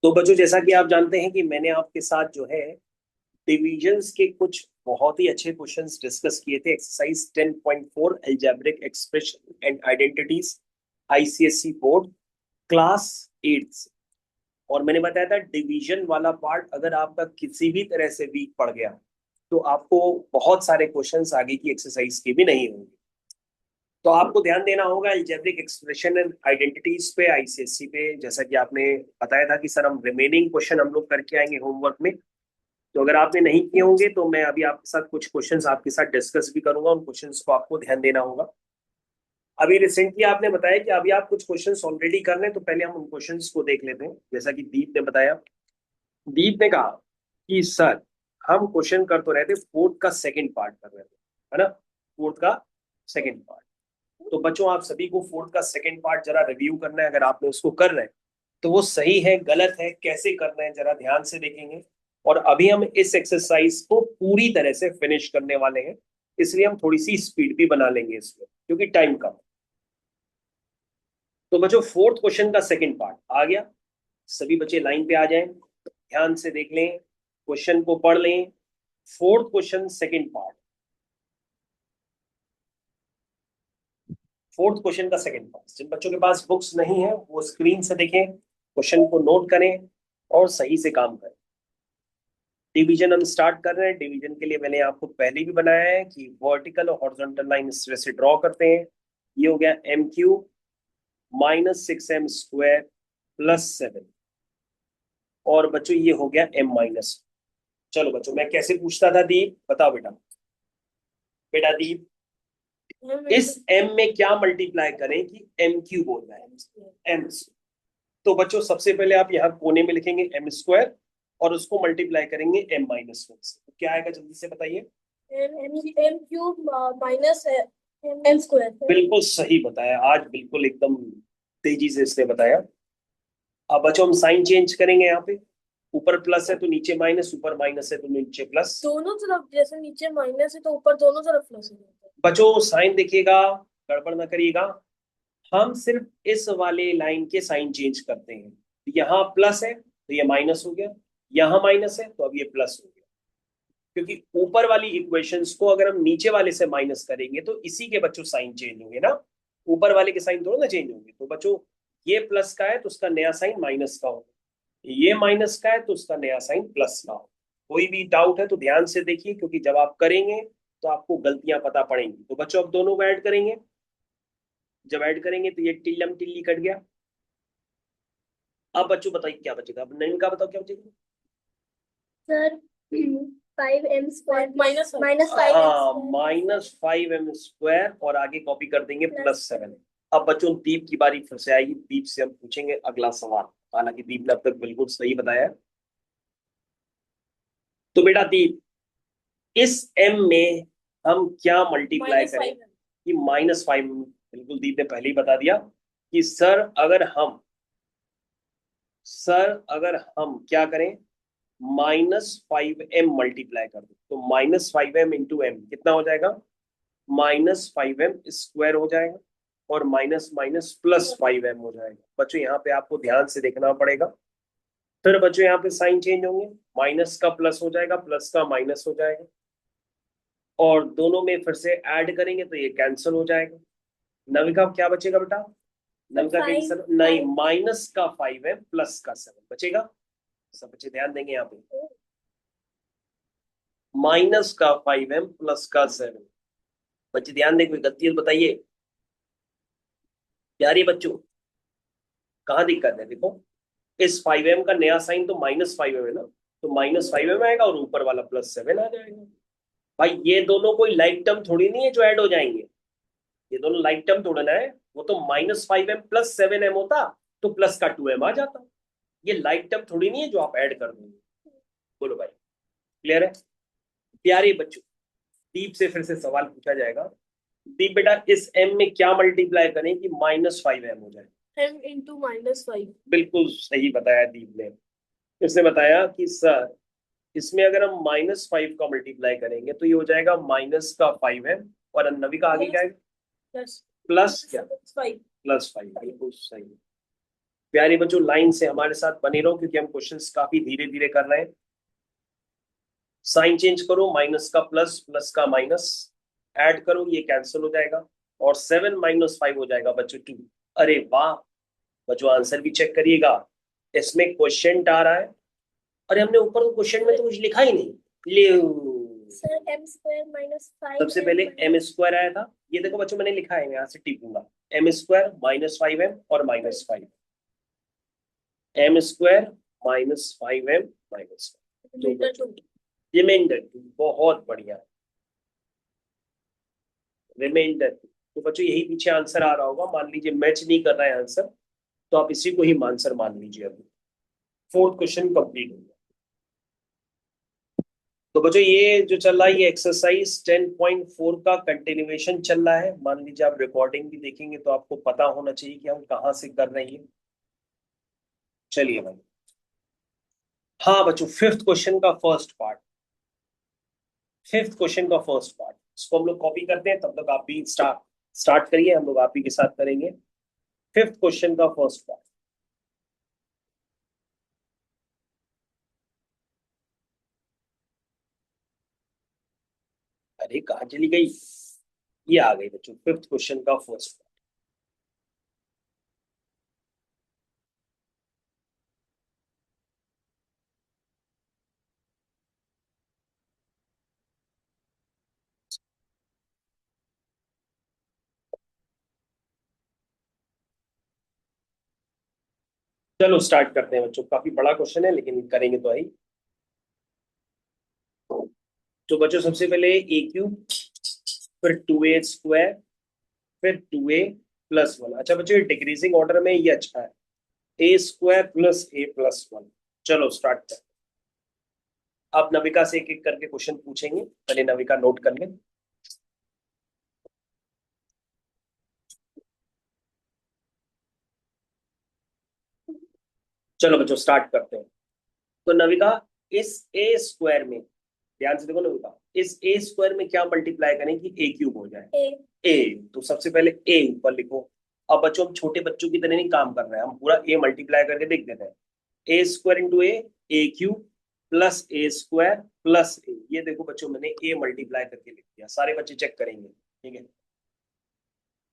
तो बच्चों, जैसा कि आप जानते हैं कि मैंने आपके साथ जो है डिविजन्स के कुछ बहुत ही अच्छे क्वेश्चंस डिस्कस किए थे। Exercise 10.4 algebraic expression and identities, ICSC board, class 8 से। और मैंने बताया था डिवीजन वाला पार्ट अगर आपका किसी भी तरह से वीक पड़ गया तो आपको बहुत सारे क्वेश्चंस आगे की एक्सरसाइज के भी नहीं होंगे। तो आपको ध्यान देना होगा अलजेब्रिक एक्सप्रेशन एंड आइडेंटिटीज पे, आईसीएससी पे। जैसा कि आपने बताया था कि सर हम रिमेनिंग क्वेश्चन हम लोग करके आएंगे होमवर्क में। तो अगर आपने नहीं किए होंगे तो मैं अभी आपके साथ कुछ क्वेश्चंस आपके साथ डिस्कस भी करूंगा, उन क्वेश्चंस को आपको ध्यान देना होगा। अभी रिसेंटली आपने बताया कि अभी आप कुछ क्वेश्चंस ऑलरेडी कर रहे हैं, तो पहले हम उन क्वेश्चंस को देख लेते हैं। जैसा कि दीप ने बताया, दीप ने कहा कि सर हम क्वेश्चन कर तो रहे थे, फोर्थ का सेकंड पार्ट कर रहे थे, है ना। फोर्थ का सेकंड पार्ट। तो बच्चों, आप सभी को फोर्थ का सेकंड पार्ट जरा रिव्यू करना है। अगर आपने उसको कर रहे हैं तो वो सही है गलत है कैसे कर रहे हैं जरा ध्यान से देखेंगे। और अभी हम इस एक्सरसाइज को पूरी तरह से फिनिश करने वाले हैं, इसलिए हम थोड़ी सी स्पीड भी बना लेंगे इसमें क्योंकि टाइम कम है। तो बच्चों, फोर्थ क्वेश्चन का सेकंड पार्ट आ गया। सभी बच्चे लाइन पे आ जाएं, ध्यान से देख लें, क्वेश्चन को पढ़ लें। Fourth question second part, fourth question का सेकंड पार्ट। जिन बच्चों के पास बुक्स नहीं है वो स्क्रीन से देखें, क्वेश्चन को नोट करें और सही से काम करें। डिवीजन हम स्टार्ट कर रहे हैं। डिवीजन के लिए मैंने आपको पहले भी बनाया है कि वर्टिकल और हॉरिजॉन्टल लाइन इस तरह से ड्रॉ करते हैं। ये हो गया m³ -6m² +7। और बच्चों ये हो गया m-। चलो बच्चों, मैं कैसे पूछता था दीप, बताओ बेटा। बेटा दीप, इस m में क्या मल्टीप्लाई करें कि m³ बोल रहा है, m। तो बच्चों सबसे पहले आप यहाँ कोने में लिखेंगे m² और उसको मल्टीप्लाई करेंगे m-1 से। तो क्या आएगा जल्दी से बताइए। m³ minus m²। बिल्कुल सही बताया, आज बिल्कुल एकदम तेजी से इसने बताया। अब बच्चों हम साइन चेंज करेंगे। यहाँ पे ऊपर प्लस है तो नीचे माइनस, ऊपर माइनस है तो नीचे प्लस। दोनों तरफ जैसे नीचे माइनस है तो ऊपर दोनों तरफ प्लस है। बच्चों साइन देखिएगा, गड़बड़ ना करिएगा। हम सिर्फ इस वाले लाइन के साइन चेंज करते हैं। यहाँ प्लस है तो ये माइनस हो गया, यहाँ माइनस है तो अब ये प्लस हो गया। क्योंकि ऊपर वाली इक्वेशंस को अगर हम नीचे वाले से माइनस करेंगे तो इसी के बच्चों साइन चेंज होंगे ना, ऊपर वाले के साइन थोड़ा ना चेंज होंगे। तो बच्चों ये प्लस का है तो उसका नया साइन माइनस का होगा, ये माइनस का है तो उसका नया साइन प्लस का होगा। कोई भी डाउट है तो ध्यान से देखिए, क्योंकि जब आप करेंगे तो आपको गलतियां पता पड़ेंगी। तो बच्चों अब दोनों को ऐड करेंगे। जब ऐड करेंगे तो ये टिल्लम टिल्ली कट गया। अब बच्चों बताइए क्या बचेगा, अब नवीन का बताओ क्या बचेगा। सर 5m² माइनस 5 हाँ, -5m² और आगे कॉपी कर देंगे +7। अब बच्चों दीप की बारी फिर से आएगी, दीप से हम पूछेंगे अगला सवाल। हालांकि दीप ने अब तक बिल्कुल सही बताया है। तो बेटा दीप, इस m में हम क्या मल्टीप्लाई करें कि -5। बिल्कुल दीप ने पहले ही बता दिया कि सर अगर हम क्या करें, -5m मल्टीप्लाई कर दो तो -5m इंटू एम कितना हो जाएगा, -5m² हो जाएगा। और माइनस माइनस +5m हो जाएगा। बच्चों यहाँ पे आपको ध्यान से देखना पड़ेगा। फिर बच्चों यहाँ पे साइन चेंज होंगे, माइनस का प्लस हो जाएगा, प्लस का माइनस हो जाएगा। और दोनों में फिर से ऐड करेंगे तो ये कैंसिल हो जाएगा। नल का क्या बचेगा बेटा, नल का कैंसिल नहीं, माइनस का 5m प्लस का 7 बचेगा। सब बच्चे ध्यान देंगे यहाँ पे, माइनस का 5m प्लस का 7। बच्चे ध्यान दें, कोई गलती है तो बताइए। यार ये बच्चों कहाँ दिक्कत है, देखो इस 5m का नया साइन तो -5m है ना, तो -5m आएगा और ऊपर वाला +7 आ जाएगा। भाई ये दोनों कोई लाइक टर्म थोड़ी नहीं है जो ऐड हो जाएंगे, ये दोनों लाइक टर्म थोड़ा ना है। वो तो -5m +7m होता तो प्लस का 2m आ जाता। ये लाइक टर्म थोड़ी नहीं है जो आप ऐड कर देंगे। बोलो भाई, क्लियर है। प्यारे बच्चों, दीप से फिर से सवाल पूछा जाएगा। दीप बेटा, इस m में क्या मल्टीप्लाई करें कि -5m हो जाए। m × -5। बिल्कुल सही बताया दीप ने। इसने बताया कि सर इसमें अगर हम -5 का मल्टीप्लाई करेंगे तो ये हो जाएगा माइनस का 5m, और नवी का आगे क्या है, प्लस प्लस क्या, 5। +5। बिल्कुल सही। प्यारे बच्चों लाइन से हमारे साथ बने रहो क्योंकि हम क्वेश्चंस काफी धीरे धीरे कर रहे हैं। साइन चेंज करो, माइनस का प्लस, प्लस का माइनस, ऐड करो, ये कैंसिल हो जाएगा और 7 - 5 हो जाएगा बच्चों 2। अरे वाह बच्चों, आंसर भी चेक करिएगा। इसमें क्वेश्चन आ रहा है, अरे हमने ऊपर तो क्वेश्चन में तो कुछ लिखा ही नहीं। ले sir M square minus five सबसे पहले एम स्क्वायर आया था, ये देखो बच्चों मैंने लिखा है, यहाँ से टिपूंगा। एम स्क्वायर -5m और -5, एम स्क्वायर -5m -5, रिमाइंडर 2, बहुत बढ़िया, रिमाइंडर 2। तो बच्चों यही पीछे आंसर आ रहा होगा, मान लीजिए मैच नहीं कर रहा है आंसर, तो आप इसी को ही आंसर मान लीजिए। अभी फोर्थ क्वेश्चन कंप्लीट हो गया। तो बच्चों ये जो चल रहा है, ये एक्सरसाइज 10.4 का कंटिन्यूएशन चल रहा है। मान लीजिए आप रिकॉर्डिंग भी देखेंगे तो आपको पता होना चाहिए कि हम कहाँ से कर रहे हैं। चलिए भाई, हाँ बच्चों, फिफ्थ क्वेश्चन का फर्स्ट पार्ट, फिफ्थ क्वेश्चन का फर्स्ट पार्ट, इसको हम लोग कॉपी करते हैं, तब तक आप भी स्टार्ट स्टार्ट करिए, हम लोग आप ही के साथ करेंगे। फिफ्थ क्वेश्चन का फर्स्ट पार्ट, अरे कहाँ चली गई, ये आ गई बच्चों, फिफ्थ क्वेश्चन का फर्स्ट पार्ट। चलो स्टार्ट करते हैं बच्चों, काफी बड़ा क्वेश्चन है लेकिन करेंगे तो ही। तो बच्चों सबसे पहले a³ फिर 2a² फिर 2a+1। अच्छा बच्चों ये डिक्रीजिंग ऑर्डर में, ये अच्छा है, a² + a+1। चलो स्टार्ट कर। अब नविका से एक एक करके क्वेश्चन पूछेंगे, पहले नविका नोट कर ले। चलो बच्चों स्टार्ट करते हैं। तो नविका, इस a² में, ध्यान से देखो नविका, इस a² में क्या मल्टीप्लाई करें कि a³ हो जाए। ए, तो सबसे पहले a ऊपर लिखो। अब बच्चों हम छोटे बच्चों की तरह नहीं काम कर रहे हैं, हम पूरा a मल्टीप्लाई करके देख देते हैं। a² × a³ +a² + a, ये देखो बच्चों मैंने a मल्टीप्लाई करके लिख दिया, सारे बच्चे चेक करेंगे, ठीक है।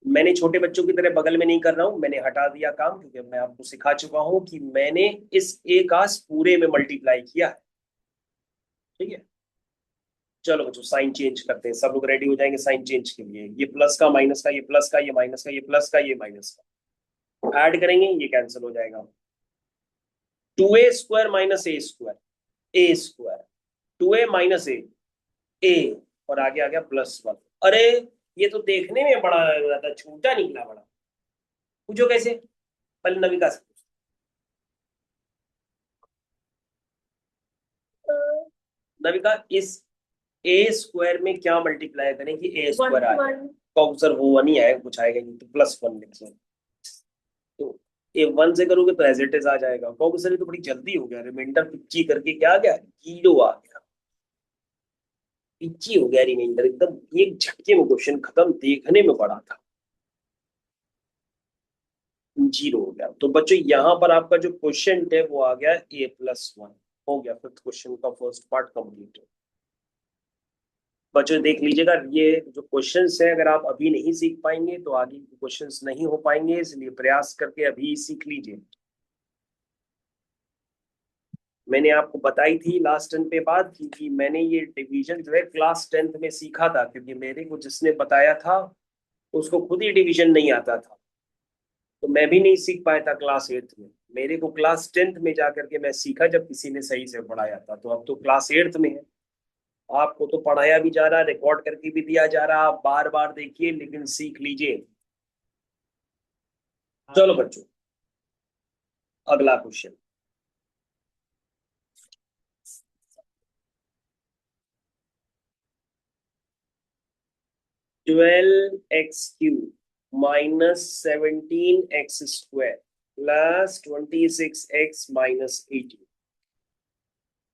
मैंने छोटे बच्चों की तरह बगल में नहीं कर रहा हूं, मैंने हटा दिया काम, क्योंकि मैं आपको सिखा चुका हूं कि मैंने इस a का पूरे में मल्टीप्लाई किया है, ठीक है। चलो बच्चों साइन चेंज करते हैं, सब लोग रेडी हो जाएंगे साइन चेंज के लिए। ये प्लस का माइनस का, ये प्लस का, ये माइनस का, ये प्लस का, ये माइनस का, ऐड करेंगे ये कैंसिल हो जाएगा। 2a² - a², 2a - a, और आगे आ गया +1। अरे ये तो देखने में बड़ा लग रहा था, छोटा निकला बड़ा, पूछो कैसे, पहले नविका से। नविका इस a² में क्या मल्टीप्लाई करें कि a² आ जाए। सर वो 1 ही आएगा, कुछ आएगा नहीं, तो +1 लिखिए। तो a 1 से करोगे तो एज इट इज आ जाएगा। कहोगे सर ये तो बड़ी जल्दी हो गया, रिमाइंडर पिच्ची करके क्या आ गया, 0 आ गया, पिच्ची हो गया रिमाइंडर एकदम, एक झटके में क्वेश्चन खत्म, देखने में बड़ा था, 0 हो गया। तो बच्चों यहाँ पर आपका जो क्वेश्चन है वो आ गया a+1, हो गया फिफ्थ क्वेश्चन का फर्स्ट पार्ट कंप्लीट। बच्चों देख लीजिएगा, ये जो क्वेश्चंस है अगर आप अभी नहीं सीख पाएंगे तो आगे क्वेश्चंस नहीं हो पाएंगे, इसलिए प्रयास करके अभी सीख लीजिए। मैंने आपको बताई थी लास्ट टाइम पे बात कि मैंने ये डिवीजन जो है क्लास 10th में सीखा था, क्योंकि मेरे को जिसने बताया था उसको खुद ही डिवीजन नहीं आता था, तो मैं भी नहीं सीख पाया था क्लास 8th में। मेरे को क्लास 10th में जाकर के मैं सीखा, जब किसी ने सही से पढ़ाया था। तो अब तो क्लास 8th में है, आपको तो पढ़ाया भी जा रहा है, रिकॉर्ड करके भी दिया जा रहा है, आप बार बार देखिए लेकिन सीख लीजिए। चलो बच्चों अगला क्वेश्चन, 12x³ - 17x² +26x - 18,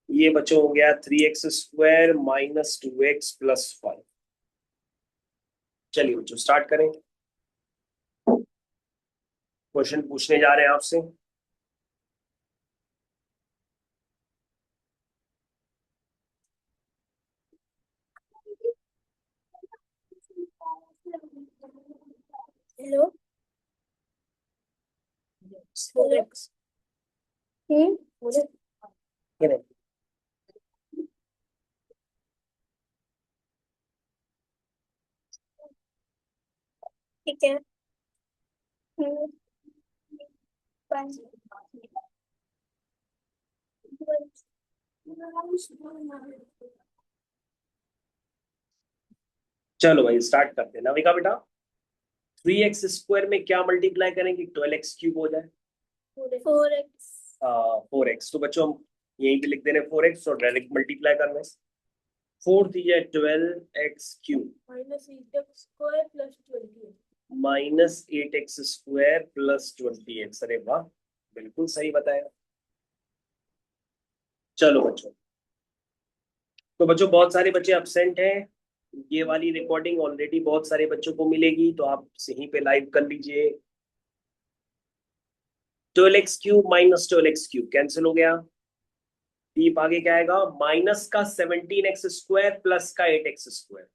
ये बच्चों हो गया 3x² - 2x +5। चलिए बच्चों स्टार्ट करें, क्वेश्चन पूछने जा रहे हैं आपसे। हेलो 4x ठीक है। चलो भाई स्टार्ट करते हैं नविका बेटा। 3x² में क्या मल्टीप्लाई करेंगे 12x³ हो जाए। 4x 4x तो बच्चों हम यहीं पे लिख दे रहे 4x और डायरेक्ट मल्टीप्लाई करना है। 4 3 12x³ -8x² + 20x। अरे वाह बिल्कुल सही बताया। चलो बच्चों, तो बच्चों बहुत सारे बच्चे अब्सेंट हैं। ये वाली रिकॉर्डिंग ऑलरेडी बहुत सारे बच्चों को मिलेगी, तो आप यहीं पे लाइव कर लीजिए। 12x³ -12x³ कैंसिल हो गया। दीप आगे क्या आएगा? माइनस का 17x² प्लस का 8x²,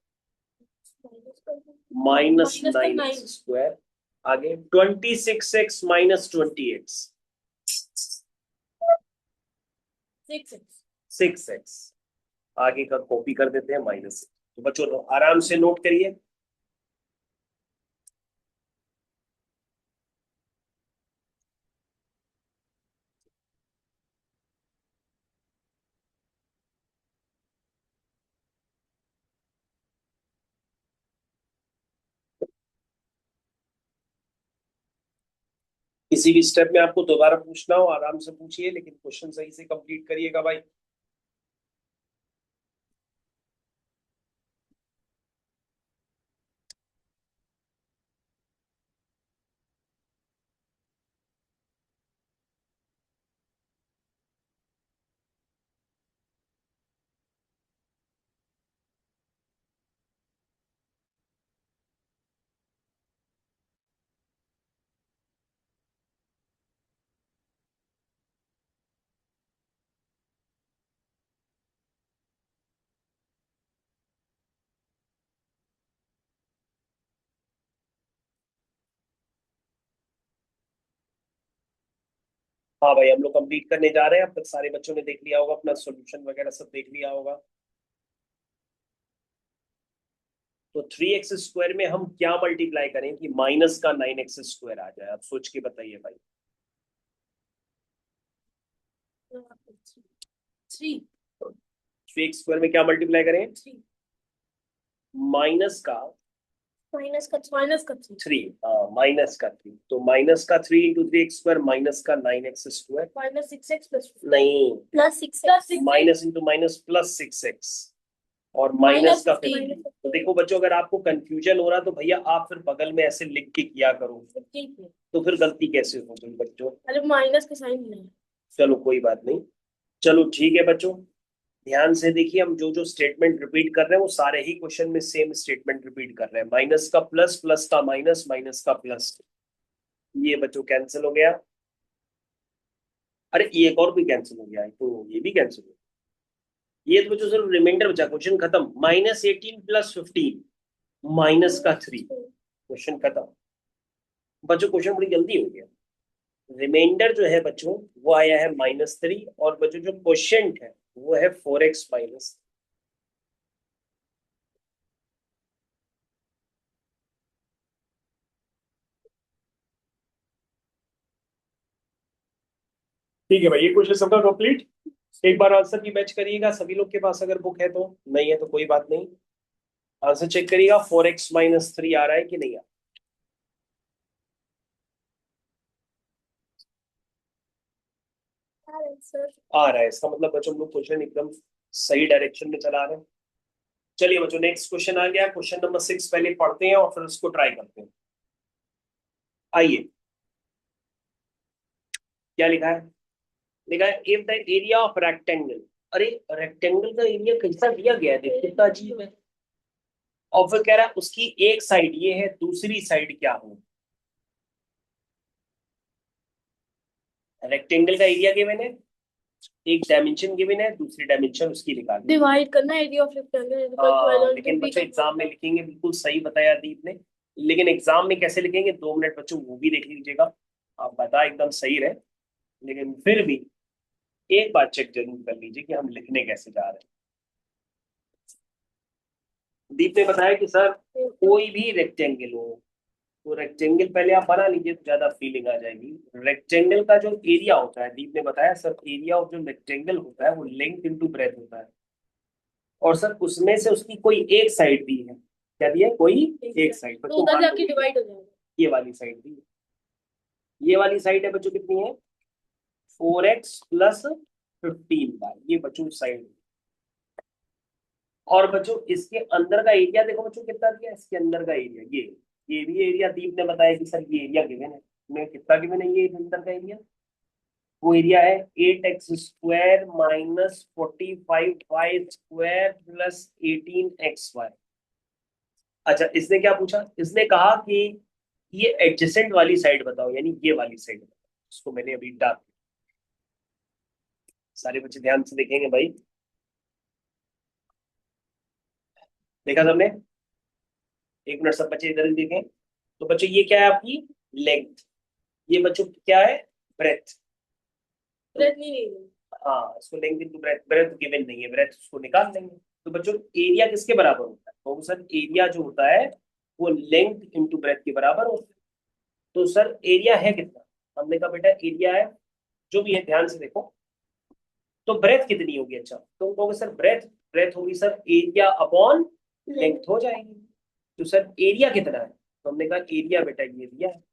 -9x²। आगे 26x -20x, 6x। आगे का कॉपी कर देते हैं माइनस। तो बच्चों आराम से नोट करिए। किसी भी स्टेप में आपको दोबारा पूछना हो आराम से पूछिए, लेकिन क्वेश्चन सही से कंप्लीट करिएगा भाई। हाँ भाई हम लोग कंप्लीट करने जा रहे हैं। अब तक सारे बच्चों ने देख लिया होगा, अपना सॉल्यूशन वगैरह सब देख लिया होगा। तो 3x² में हम क्या मल्टीप्लाई करें कि माइनस का 9x² आ जाए? आप सोच के बताइए भाई। 3x² में क्या मल्टीप्लाई करें? माइनस का माइनस का 3, माइनस का 3, तो माइनस का 3 इंटू 3x² माइनस का 9x²। -6x नहीं, +6x minus into minus -6x और माइनस का 15। -15 तो देखो बच्चों, अगर आपको कंफ्यूजन हो रहा तो भैया आप फिर बगल में ऐसे लिख के किया करो, तो फिर गलती कैसे हो गई बच्चों? अरे माइनस का साइन नहीं। चलो कोई बात नहीं। चलो ठीक है बच्चों, ध्यान से देखिए। हम जो जो स्टेटमेंट रिपीट कर रहे हैं वो सारे ही क्वेश्चन में सेम स्टेटमेंट रिपीट कर रहे हैं। माइनस का प्लस, प्लस का माइनस, माइनस का प्लस, ये बच्चों कैंसिल हो गया। अरे ये एक और भी कैंसिल हो गया है, तो ये भी कैंसिल हो गया। ये तो बच्चों सिर्फ रिमाइंडर बचा, क्वेश्चन खत्म। -18 + 15 माइनस का 3, क्वेश्चन खत्म। बच्चों क्वेश्चन बड़ी जल्दी हो गया। रिमाइंडर जो है बच्चों वो आया है -3, और बच्चों जो क्वेश्चन है वो है 4x-। ठीक है भाई, ये क्वेश्चन सबका कंप्लीट। एक बार आंसर की मैच करिएगा सभी लोग के पास, अगर बुक है तो। नहीं है तो कोई बात नहीं, आंसर चेक करिएगा। 4x-3 आ रहा है कि नहीं आ रहा है? इसका मतलब बच्चों हम लोग क्वेश्चन एकदम सही डायरेक्शन में चला रहे हैं। चलिए बच्चों नेक्स्ट क्वेश्चन आ गया, क्वेश्चन नंबर 6 पहले पढ़ते हैं और फिर उसको ट्राई करते हैं। आइए, क्या लिखा है? लिखा है if the area of rectangle. अरे रेक्टेंगल का एरिया कैसा दिया गया है, देखो कितना अजीब है। और फिर कह रहा है उसकी एक साइड ये है, दूसरी साइड क्या हो? रेक्टेंगल का एरिया गिवन है, एक डायमेंशन गिवन है, दूसरी डायमेंशन उसकी निकालनी है। डिवाइड करना एरिया ऑफ रेक्टेंगल लेकिन बच्चे एग्जाम में लिखेंगे, बिल्कुल सही बताया दीप ने। लेकिन एग्जाम में कैसे लिखेंगे 2 मिनट बच्चों वो भी देख लीजिएगा। आप बता एकदम सही रहे, लेकिन फिर भी एक बार चेक जरूर कर लीजिए कि हम लिखने कैसे जा रहे हैं। दीप ने बताया कि सर कोई भी रेक्टेंगल हो, तो रेक्टेंगल पहले आप बना लीजिए तो ज्यादा फीलिंग आ जाएगी। रेक्टेंगल का जो एरिया होता है, दीप ने बताया सर एरिया ऑफ जो रेक्टेंगल होता है वो लेंथ इंटू ब्रेथ होता है। और सर उसमें से उसकी कोई एक साइड दी है, क्या दी है, कोई एक साइड तो उधर जाके डिवाइड हो जाएगा। ये वाली साइड दी है, ये वाली साइड है बच्चों कितनी है, 4x + 15y, ये बच्चों साइड। और बच्चों इसके अंदर का एरिया देखो बच्चों कितना दिया है, इसके अंदर का एरिया ये भी एरिया दीप ने बताया कि सर ये एरिया गिवन है, मैं कितना गिवन है ये अंदर का एरिया, वो एरिया है 8x² - 45y² + 18xy। अच्छा इसने क्या पूछा, इसने कहा कि ये एडजेसेंट वाली साइड बताओ, यानी ये वाली साइड बताओ। इसको मैंने अभी डाल, सारे बच्चे ध्यान से देखेंगे भाई, देखा सबने, 1 मिनट सब बच्चे इधर ही देखें। तो बच्चों ये क्या है आपकी लेंथ, ये बच्चों क्या है ब्रेथ। ब्रेथ नहीं लेंगे। हाँ इसको length into breadth, breadth given नहीं है, ब्रेथ उसको निकाल देंगे। तो बच्चों एरिया किसके बराबर होता है, तो सर एरिया जो होता है वो लेंथ इंटू ब्रेथ के बराबर होता है। तो सर एरिया है कितना, हमने कहा बेटा एरिया है जो भी है ध्यान से देखो, तो ब्रेथ कितनी होगी, अच्छा तो कहोगे सर ब्रेथ, ब्रेथ होगी सर एरिया अपॉन लेंथ हो जाएगी। तो सर एरिया कितना है, तो हमने कहा एरिया बेटा ये दिया है,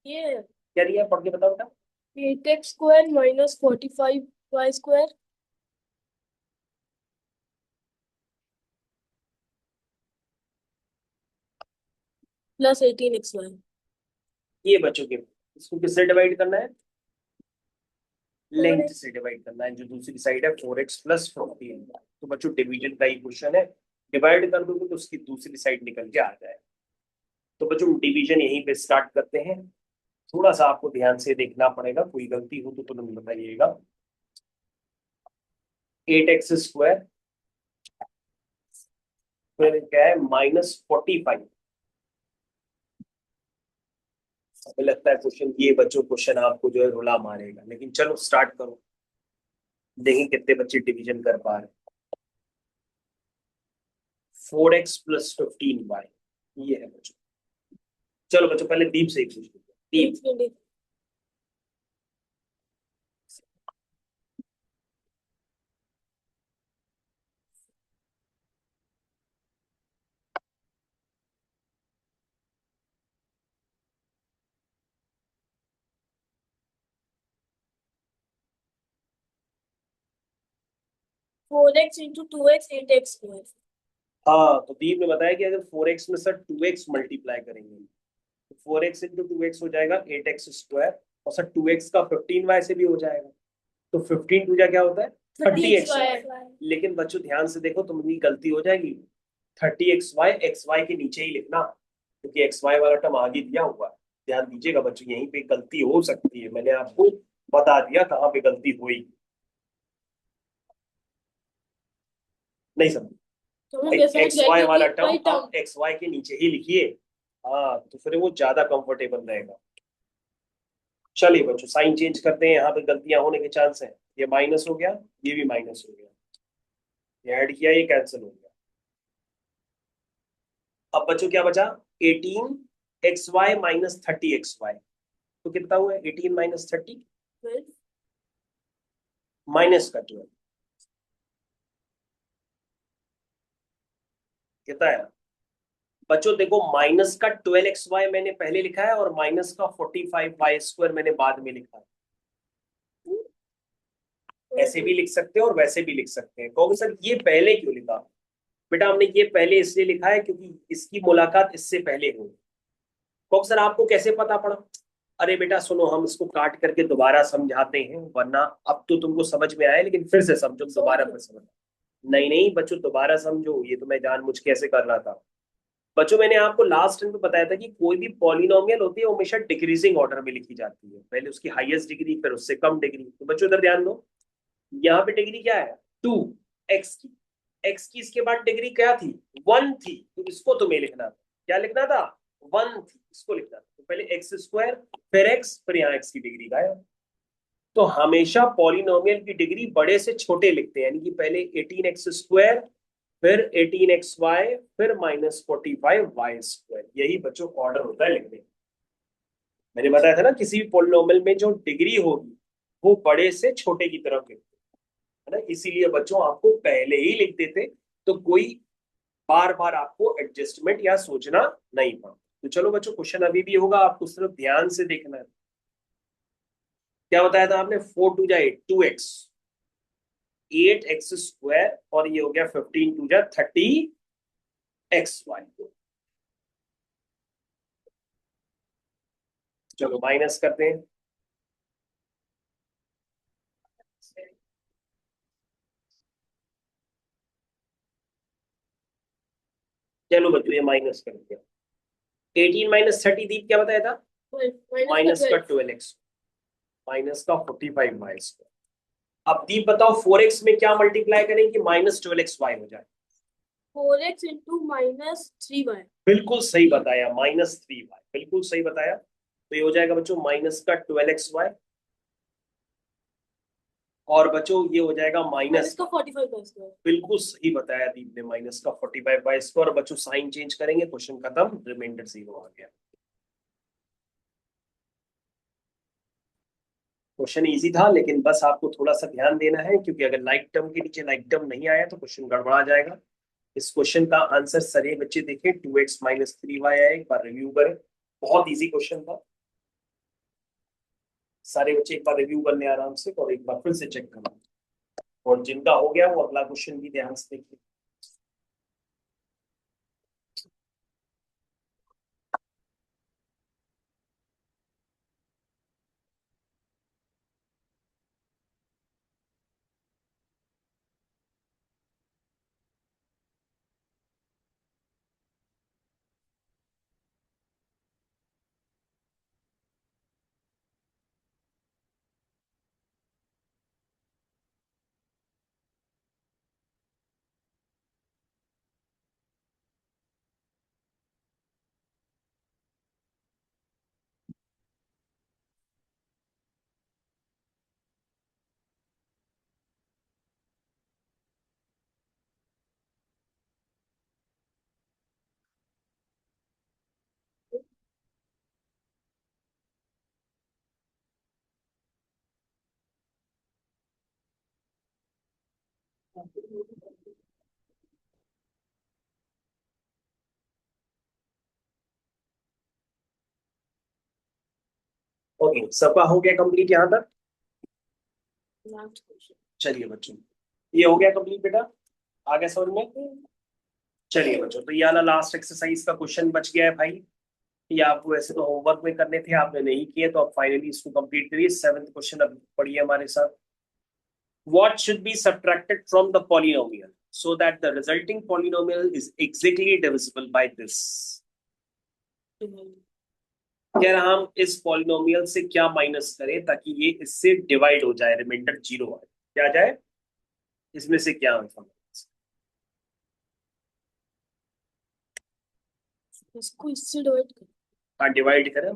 ये क्या दिया है पढ़ के बताओ बेटा। 8x² - 45y² + 18xy। ये बच्चों के, इसको किससे डिवाइड करना है, लेंथ से डिवाइड करना है, जो दूसरी साइड है 4x + 15। तो बच्चों डिवीजन का ही क्वेश्चन है, डिवाइड कर दोगे तो उसकी दूसरी साइड निकल के आ जाए। तो बच्चों डिवीजन यहीं पे स्टार्ट करते हैं, थोड़ा सा आपको ध्यान से देखना पड़ेगा, कोई गलती हो तो तुरंत बताइएगा। 8x², फिर क्या है -45। हमें लगता है क्वेश्चन ये बच्चों क्वेश्चन आपको जो है रुला मारेगा, लेकिन चलो स्टार्ट करो, देखें कितने बच्चे डिवीजन कर पा रहे हैं। 4x + 15y, ये है बच्चों। चलो बच्चों पहले दीप से एक पूछ, दीप 4x × 2x 8x²। हाँ तो दीप ने बताया कि अगर 4x में सर 2x मल्टीप्लाई करेंगे तो 4x × 2x हो जाएगा 8x², और सर 2x का 15y से भी हो जाएगा, तो 15 टू जा क्या होता है 30xy। लेकिन बच्चों ध्यान से देखो तुम्हारी गलती हो जाएगी, 30xy xy के नीचे ही लिखना, क्योंकि xy वाला टर्म आगे दिया हुआ है। ध्यान दीजिएगा बच्चों, यहीं पे गलती हो सकती है, मैंने आपको बता दिया कहाँ पे गलती हुई, नहीं समझ, एक्स वाई वाला टर्म आप एक्स वाई के नीचे ही लिखिए, हाँ तो फिर वो ज्यादा कंफर्टेबल रहेगा। चलिए बच्चों साइन चेंज करते हैं, यहाँ पे गलतियां होने के चांस है, ये माइनस हो गया, ये भी माइनस हो गया, ये ऐड किया ये कैंसिल हो गया। अब बच्चों क्या बचा, 18xy - 30xy, तो कितना हुआ 18 - 30 -12, कितना है बच्चों, देखो माइनस का 12xy मैंने पहले लिखा है और माइनस का 45y² मैंने बाद में लिखा है, ऐसे भी लिख सकते हैं और वैसे भी लिख सकते हैं। कहोगे सर ये पहले क्यों लिखा, बेटा हमने ये पहले इसलिए लिखा है क्योंकि इसकी मुलाकात इससे पहले हुई। कहोगे सर आपको कैसे पता पड़ा, अरे बेटा सुनो हम इसको काट करके दोबारा समझाते हैं, वरना अब तो तुमको समझ में आया लेकिन फिर से समझो, दोबारा फिर समझो। नहीं नहीं बच्चों दोबारा समझो, ये तो मैं जानबूझ के ऐसे कर रहा था। बच्चों मैंने आपको लास्ट टाइम पे बताया था कि कोई भी पॉलिनोमियल होती है वो हमेशा डिक्रीजिंग ऑर्डर में लिखी जाती है, पहले उसकी हाईएस्ट डिग्री फिर उससे कम डिग्री। तो बच्चों इधर ध्यान दो, यहाँ पे डिग्री क्या है 2 एक्स की, एक्स की इसके बाद डिग्री क्या थी 1 थी, तो इसको तुम्हें लिखना था, क्या लिखना था 1 थी, इसको लिखना था। तो पहले एक्स स्क्वायर, फिर एक्स, फिर यहाँ एक्स की डिग्री गायब। तो हमेशा पॉलिनोमियल की डिग्री बड़े से छोटे लिखते हैं, यानी कि पहले 18x², फिर 18xy, फिर -45y²। यही बच्चों ऑर्डर होता है लिखने का। मैंने बताया था ना, किसी भी पॉलिनोमियल में जो डिग्री होगी वो बड़े से छोटे की तरफ लिखते हैं, है ना। इसीलिए बच्चों आपको पहले ही लिख देते, तो कोई बार बार आपको एडजस्टमेंट या सोचना नहीं पड़ा। तो चलो बच्चों, क्वेश्चन अभी भी होगा, आपको सिर्फ ध्यान से देखना है। क्या बताया था आपने? 4 2 8, 2x, 8x², और ये हो गया 15 2 30xy। चलो माइनस करते हैं। चलो बच्चों ये माइनस करते हैं। 18 - 30, दीप क्या बताया था? माइनस का 12x, माइनस का 45y²। अब दीप बताओ 4x में क्या मल्टीप्लाई करें कि -12xy हो जाए? 4x into -3y। बिल्कुल सही बताया, -3y, बिल्कुल सही बताया। तो ये हो जाएगा बच्चों माइनस का 12xy, और बच्चों ये हो जाएगा माइनस का 45y²। बिल्कुल सही बताया दीप ने, माइनस का 45y²। और बच्चों साइन चेंज करेंगे, क्वेश्चन खत्म, रिमाइंडर 0 आ गया। क्वेश्चन इजी था, लेकिन बस आपको थोड़ा सा ध्यान देना है, क्योंकि अगर लाइक टर्म के नीचे लाइक टर्म नहीं आया तो क्वेश्चन गड़बड़ा जाएगा। इस क्वेश्चन का आंसर सारे बच्चे देखें, 2x - 3y है, एक बार रिव्यू करें। बहुत इजी क्वेश्चन था, सारे बच्चे एक बार रिव्यू करने आराम से, और एक बार फिर से चेक करना। और जिनका हो गया वो अगला क्वेश्चन भी ध्यान से देखिए। ओके, सबका हो गया कंप्लीट यहाँ तक? चलिए बच्चों, ये हो गया कंप्लीट बेटा, आ गया समझ में? चलिए बच्चों, तो ये वाला लास्ट एक्सरसाइज का क्वेश्चन बच गया है भाई। ये आपको वैसे तो होमवर्क में करने थे, आपने नहीं किए, तो आप फाइनली इसको कंप्लीट करिए। 7th क्वेश्चन अब पढ़िए हमारे साथ। What should be subtracted from the polynomial so that the resulting polynomial is exactly divisible by this? क्या हम इस पॉलिनोमियल से क्या माइनस करें ताकि ये इससे डिवाइड हो जाए, रिमाइंडर 0 आए? क्या जाए इसमें से, क्या मतलब? इसको इससे डिवाइड कर। हाँ डिवाइड करें,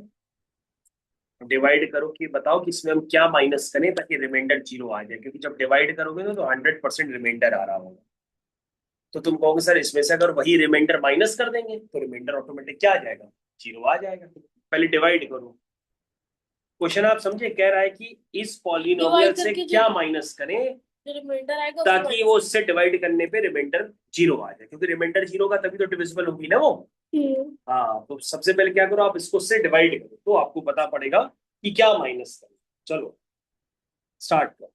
डिवाइड करो कि बताओ कि इसमें हम क्या माइनस करें ताकि रिमाइंडर 0 आ जाए, क्योंकि जब डिवाइड करोगे ना तो 100% रिमाइंडर आ रहा होगा। तो तुम कहोगे सर इसमें से अगर वही रिमाइंडर माइनस कर देंगे तो रिमाइंडर ऑटोमेटिक क्या आ जाएगा? 0 आ जाएगा। पहले डिवाइड करो। क्वेश्चन आप समझे, कह रहा है कि इस पॉलिनोमियल से क्या माइनस करें रिमाइंडर आएगा ताकि वो उससे डिवाइड करने पे रिमाइंडर 0 आ जाए, क्योंकि रिमाइंडर 0 का तभी तो डिविजिबल होगी ना वो। हाँ, तो सबसे पहले क्या करो, आप इसको से डिवाइड करो तो आपको पता पड़ेगा कि क्या माइनस करें। चलो स्टार्ट करो,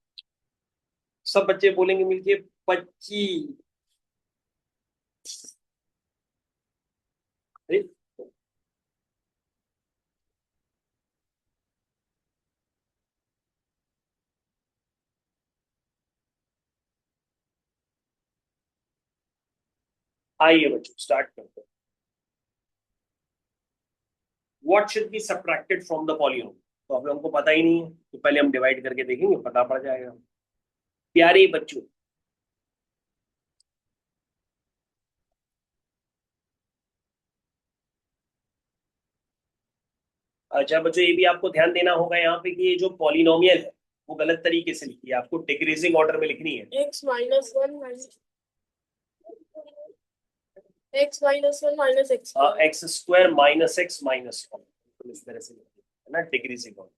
सब बच्चे बोलेंगे मिलके 25। आइए बच्चों स्टार्ट करते हैं। What should be subtracted from the polynomial? तो अब हमको पता ही नहीं है, तो पहले हम डिवाइड करके देखेंगे, पता पड़ जाएगा। प्यारे बच्चों, अच्छा बच्चों, ये भी आपको ध्यान देना होगा यहाँ पे कि ये जो पॉलिनोमियल है वो गलत तरीके से लिखी है, आपको डिक्रीजिंग ऑर्डर में लिखनी है। x-1 - x x square minus x minus one, तो इस तरह से लिखिए, है ना, डिक्रीजिंग ऑर्डर।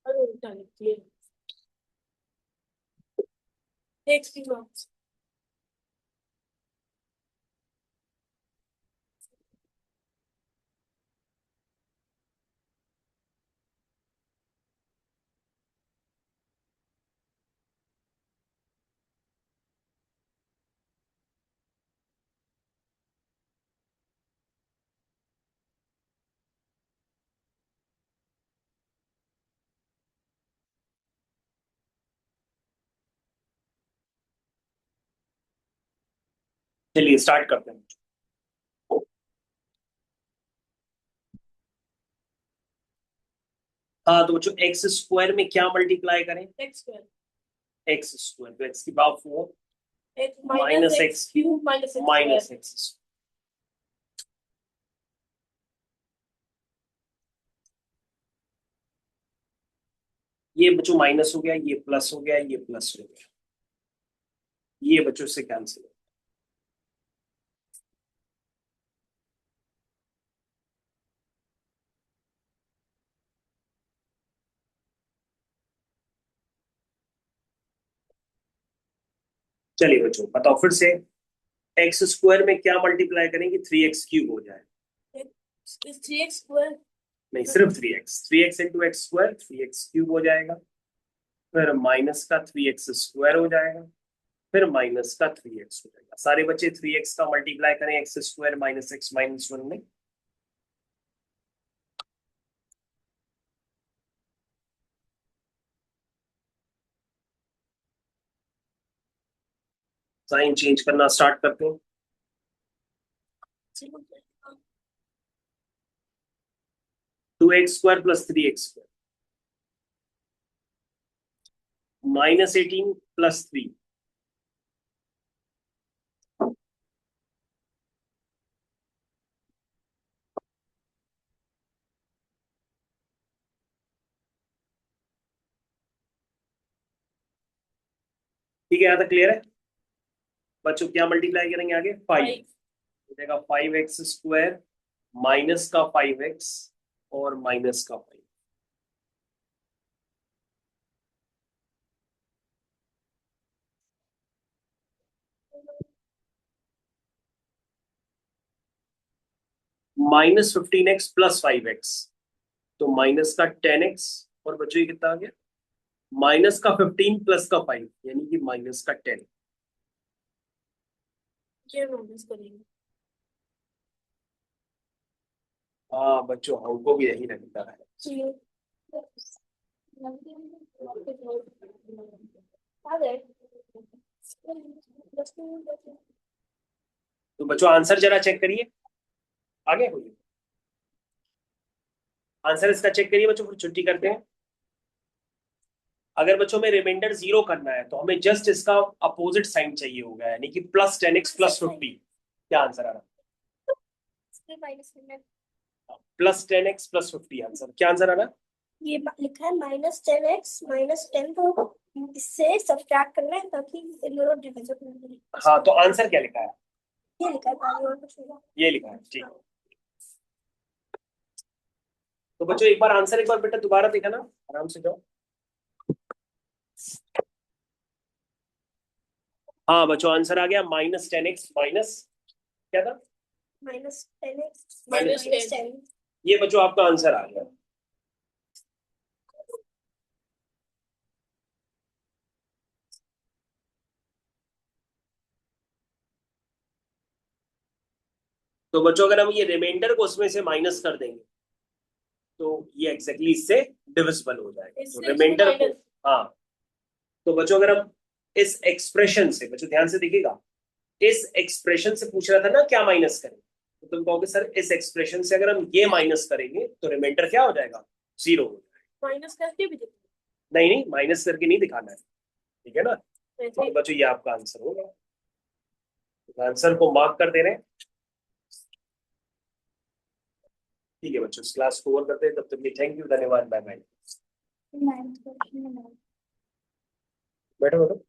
अरे उल्टा लिखती है x की मार्क्स। चलिए स्टार्ट करते हैं। हाँ तो बच्चों एक्स स्क्वायर में क्या मल्टीप्लाई करें? x² एक्स स्क्वायर, तो एक्स की power 4 x minus - x x³ - x²। Minus x. ये बच्चों माइनस हो गया, ये प्लस हो गया, ये प्लस हो गया, ये बच्चों से कैंसिल। चलिए बच्चों बताओ फिर से, एक्स स्क्वायर में क्या मल्टीप्लाई करेंगे? 3x³ हो जाए। 3x² नहीं, सिर्फ 3x, 3x into x square 3x³ हो जाएगा, फिर माइनस का 3x स्क्वायर हो जाएगा, फिर माइनस का 3x हो जाएगा। सारे बच्चे 3x का मल्टीप्लाई करें x square minus x minus one में। साइन चेंज करना स्टार्ट करते हैं। 2x² plus 3x² -18 plus 3। ठीक है, यहाँ तक क्लियर है बच्चों? क्या मल्टीप्लाई करेंगे आगे? 5 हो जाएगा, 5x² माइनस का 5x और माइनस का 5। -15x प्लस 5x, तो माइनस का 10x, और बच्चों ये कितना आ गया? माइनस का 15 प्लस का 5, यानी कि माइनस का 10। ये माइनस करेंगे। हाँ बच्चों, हमको भी यही लगता है। तो बच्चों आंसर जरा चेक करिए, आगे होइए, आंसर इसका चेक करिए बच्चों, फिर छुट्टी करते हैं। अगर बच्चों में रिमाइंडर 0 करना है तो हमें जस्ट इसका अपोजिट साइन चाहिए होगा, यानी कि +10x प्लस 50। क्या आंसर आ रहा है? +10x plus 50 answer. क्या आंसर आ रहा है? ये लिखा है -10x -10, तो इससे सब्ट्रैक्ट करना है ताकि इन दोनों डिविजन हो जाए। हाँ तो आंसर क्या लिखा है? ये लिखा है बाकी और कुछ नहीं। ये लिखा है, ठीक है। तो बच्चों एक बार आंसर एक बार बेटा दोबारा देखा ना, आराम से जाओ। हाँ बच्चों आंसर आ गया -10x माइनस, क्या था? -10x -10। ये बच्चों आपका आंसर आ गया। तो बच्चों अगर हम ये रिमाइंडर को उसमें से माइनस कर देंगे तो ये एग्जैक्टली इससे डिविजिबल हो जाएगा, तो रिमाइंडर को। हाँ तो बच्चों अगर हम इस एक्सप्रेशन से, बच्चों ध्यान से देखिएगा, इस एक्सप्रेशन से पूछ रहा था ना क्या माइनस करें, तो तुम कहोगे सर इस एक्सप्रेशन से अगर हम ये माइनस करेंगे तो रिमाइंडर क्या हो जाएगा? 0। माइनस करके भी दिखा नहीं नहीं, माइनस करके नहीं दिखाना है, ठीक है ना। वैसे तो बच्चों ये आपका आंसर होगा, आंसर को मार्क कर दे रहे हैं। ठीक है बच्चों, इस क्लास को ओवर करते हैं, तब तक के थैंक यू, धन्यवाद, बाय बाय। नाइन्थ क्वेश्चन में बैठो बैठो।